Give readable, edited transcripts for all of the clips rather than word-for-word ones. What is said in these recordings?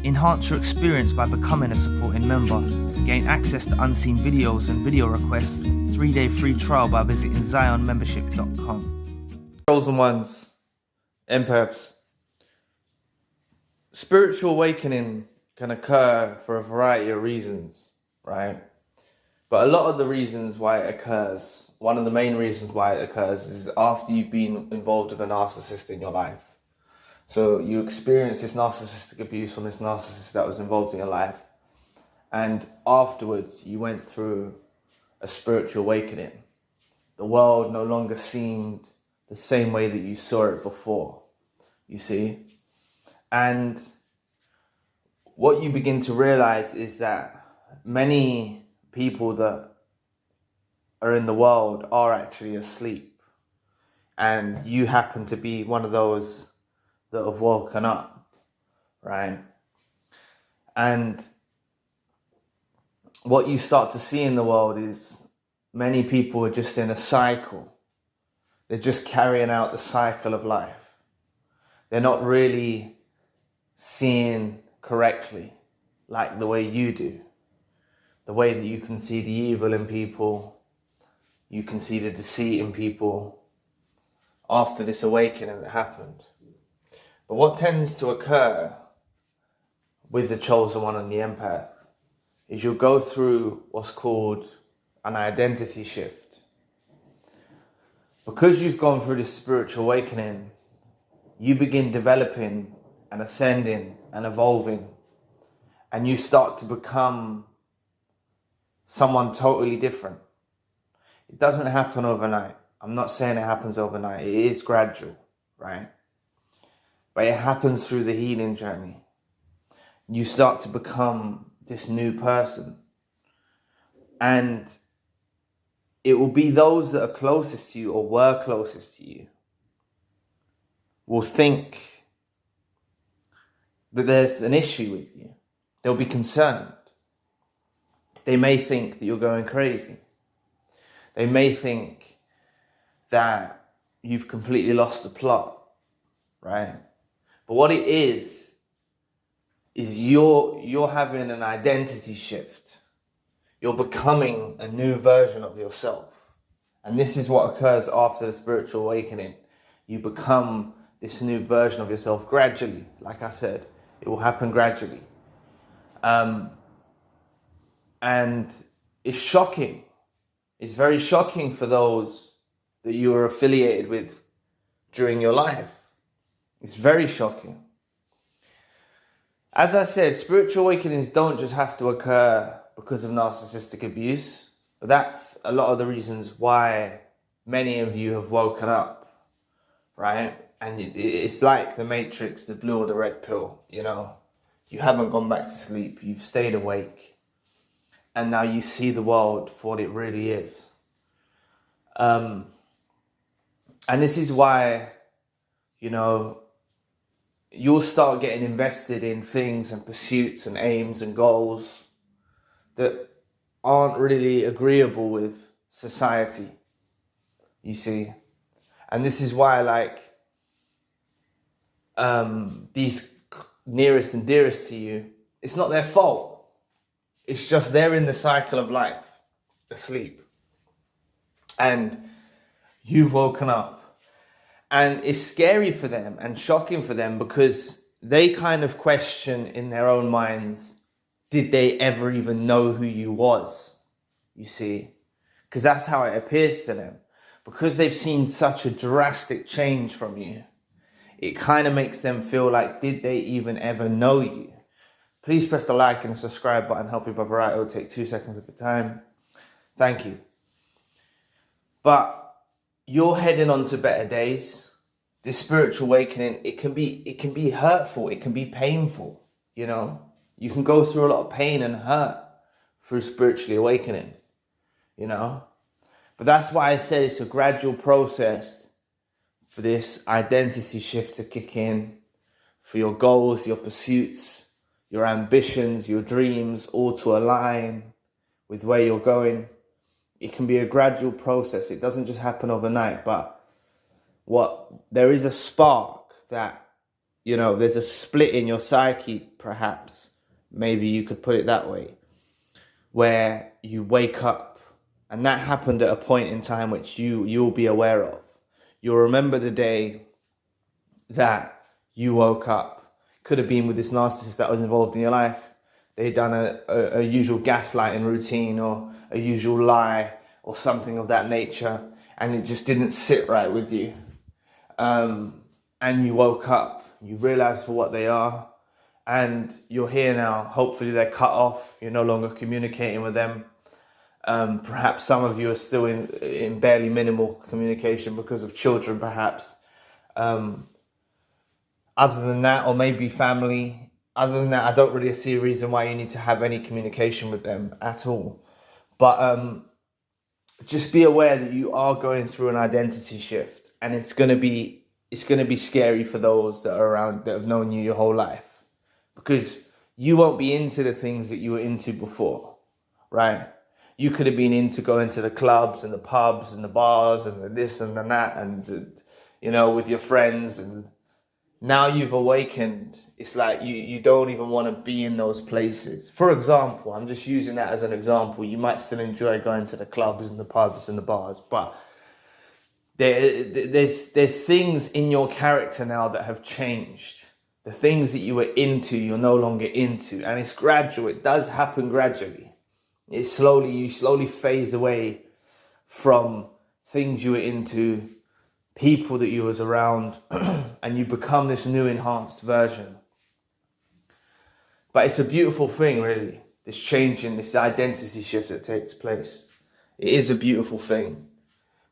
Enhance your experience by becoming a supporting member. Gain access to unseen videos and video requests. 3-day free trial by visiting zionmembership.com. Chosen ones, empaths. Spiritual awakening can occur for a variety of reasons, right? But a lot of the reasons why it occurs, one of the main reasons why it occurs is after you've been involved with a narcissist in your life. So you experience this narcissistic abuse from this narcissist that was involved in your life. And afterwards, you went through a spiritual awakening. The world no longer seemed the same way that you saw it before, you see? And what you begin to realize is that many people that are in the world are actually asleep. And you happen to be one of those that have woken up, right? And what you start to see in the world is many people are just in a cycle. They're just carrying out the cycle of life. They're not really seeing correctly like the way you do. The way that you can see the evil in people, you can see the deceit in people after this awakening that happened. But what tends to occur with the chosen one and the empath is you'll go through what's called an identity shift. Because you've gone through this spiritual awakening, you begin developing and ascending and evolving, and you start to become someone totally different. It doesn't happen overnight. I'm not saying it happens overnight. It is gradual, right? But it happens through the healing journey. You start to become this new person. And it will be those that are closest to you or were closest to you will think that there's an issue with you. They'll be concerned. They may think that you're going crazy. They may think that you've completely lost the plot, right? But what it is you're having an identity shift. You're becoming a new version of yourself. And this is what occurs after the spiritual awakening. You become this new version of yourself gradually. Like I said, it will happen gradually. And it's shocking. It's very shocking for those that you were affiliated with during your life. It's very shocking. As I said, spiritual awakenings don't just have to occur because of narcissistic abuse, but that's a lot of the reasons why many of you have woken up, right? And it's like the Matrix, the blue or the red pill, you know? You haven't gone back to sleep, you've stayed awake, and now you see the world for what it really is. And this is why, you know, you'll start getting invested in things and pursuits and aims and goals that aren't really agreeable with society, you see. And this is why, like, these nearest and dearest to you, it's not their fault. It's just they're in the cycle of life, asleep. And you've woken up. And it's scary for them and shocking for them because they kind of question in their own minds, did they ever even know who you was? You see? Because that's how it appears to them. Because they've seen such a drastic change from you, it kind of makes them feel like, did they even ever know you? Please press the like and subscribe button. Help your brother out. It will take 2 seconds of your time. Thank you. But you're heading on to better days. This spiritual awakening, it can be hurtful. It can be painful, you know. You can go through a lot of pain and hurt through spiritually awakening, you know. But that's why I said it's a gradual process for this identity shift to kick in, for your goals, your pursuits, your ambitions, your dreams, all to align with where you're going. It can be a gradual process. It doesn't just happen overnight, but there is a spark that there's a split in your psyche, perhaps. Maybe you could put it that way, where you wake up, and that happened at a point in time which you'll be aware of. You'll remember the day that you woke up. Could have been with this narcissist that was involved in your life. They'd done a usual gaslighting routine or a usual lie or something of that nature, and it just didn't sit right with you. And you woke up, you realized for what they are, and you're here now. Hopefully they're cut off, you're no longer communicating with them. Perhaps some of you are still in barely minimal communication because of children, perhaps. Other than that, or maybe family, other than that, I don't really see a reason why you need to have any communication with them at all. But just be aware that you are going through an identity shift, and it's going to be scary for those that are around, that have known you your whole life, because you won't be into the things that you were into before, right? You could have been into going to the clubs and the pubs and the bars and the this and the that, and with your friends, and now you've awakened. It's like you don't even want to be in those places. For example, I'm just using that as an example. You might still enjoy going to the clubs and the pubs and the bars, but there's things in your character now that have changed. The things that you were into, you're no longer into, and it's gradual. It does happen gradually. You slowly phase away from things you were into, people that you was around, and you become this new enhanced version. But it's a beautiful thing, really, this changing, this identity shift that takes place. It is a beautiful thing,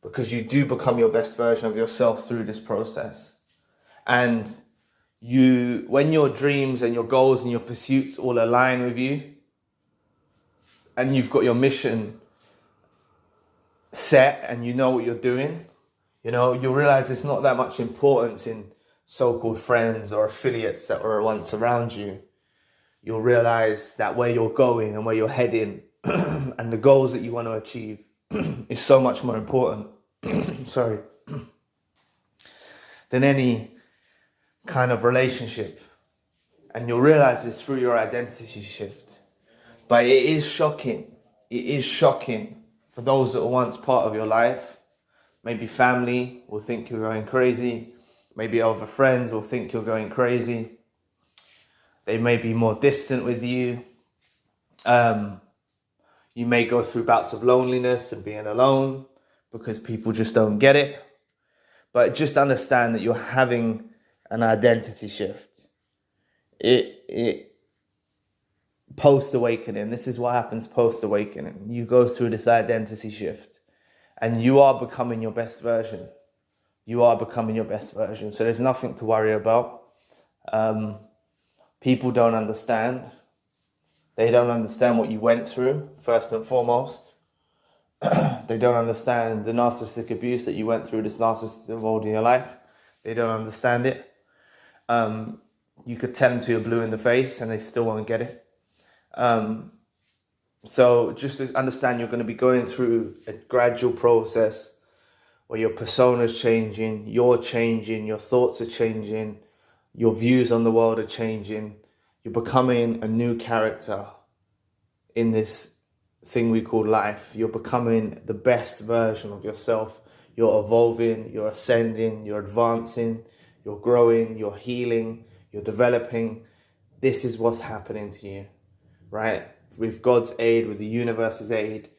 because you do become your best version of yourself through this process. And when your dreams and your goals and your pursuits all align with you, and you've got your mission set and you know what you're doing, you'll realize there's not that much importance in so-called friends or affiliates that were once around you. You'll realize that where you're going and where you're heading and the goals that you want to achieve is so much more important than any kind of relationship. And you'll realize this through your identity shift. But it is shocking. It is shocking for those that were once part of your life. Maybe family will think you're going crazy. Maybe other friends will think you're going crazy. They may be more distant with you. You may go through bouts of loneliness and being alone because people just don't get it. But just understand that you're having an identity shift. It post-awakening, this is what happens post-awakening. You go through this identity shift and you are becoming your best version. You are becoming your best version. So there's nothing to worry about. People don't understand. They don't understand what you went through, first and foremost. They don't understand the narcissistic abuse that you went through, this narcissist involved in your life. They don't understand it. You could tell them till you're blue in the face and they still won't get it. So just to understand, you're going to be going through a gradual process where your persona's changing, you're changing, your thoughts are changing, your views on the world are changing. You're becoming a new character in this thing we call life. You're becoming the best version of yourself. You're evolving, you're ascending, you're advancing, you're growing, you're healing, you're developing. This is what's happening to you, right? With God's aid, with the universe's aid,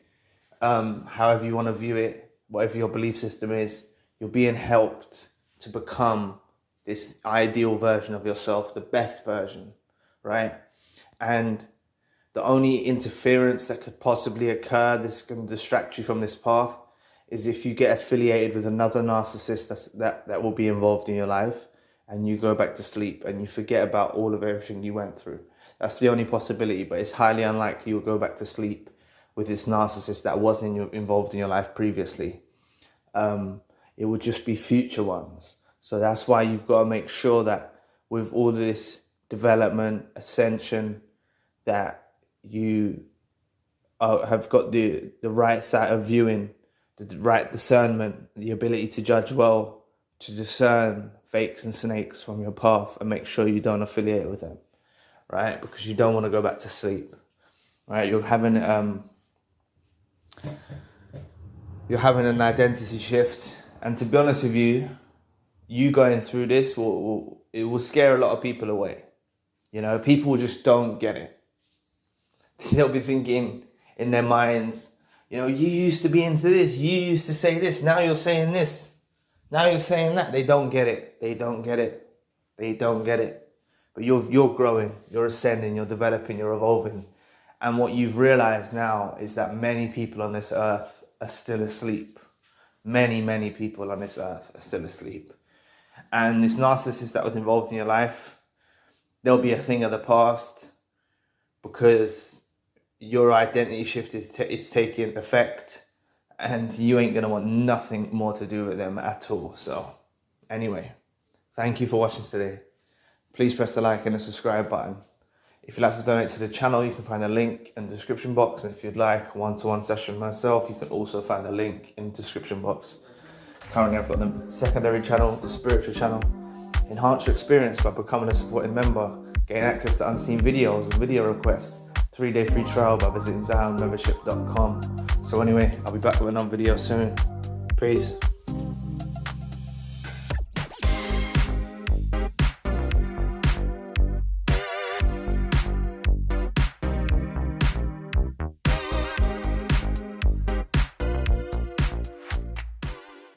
however you want to view it, whatever your belief system is, you're being helped to become this ideal version of yourself, the best version, right? And the only interference that could possibly occur, this can distract you from this path, is if you get affiliated with another narcissist that will be involved in your life, and you go back to sleep and you forget about all of everything you went through. That's the only possibility, but it's highly unlikely you'll go back to sleep with this narcissist that wasn't involved in your life previously. It would just be future ones. So that's why you've got to make sure that with all this development, ascension, that you have got the right sight of viewing, the right discernment, the ability to judge well, to discern fakes and snakes from your path and make sure you don't affiliate with them, right? Because you don't want to go back to sleep, right? You're having an identity shift, and to be honest with you, you going through this will scare a lot of people away. You know, people just don't get it. They'll be thinking in their minds, you know, you used to be into this, you used to say this, now you're saying this, now you're saying that. They don't get it. They don't get it. They don't get it. But you're growing, you're ascending, you're developing, you're evolving. And what you've realized now is that many people on this earth are still asleep. Many, many people on this earth are still asleep. And this narcissist that was involved in your life, there'll be a thing of the past, because your identity shift is taking effect, and you ain't going to want nothing more to do with them at all. So anyway, thank you for watching today. Please press the like and the subscribe button. If you'd like to donate to the channel, you can find a link in the description box. And if you'd like a one-to-one session with myself, you can also find a link in the description box. Currently, I've got the secondary channel, the spiritual channel. Enhance your experience by becoming a supporting member. Gain access to unseen videos and video requests. 3-day free trial by visiting zionmembership.com. So anyway, I'll be back with another video soon. Peace.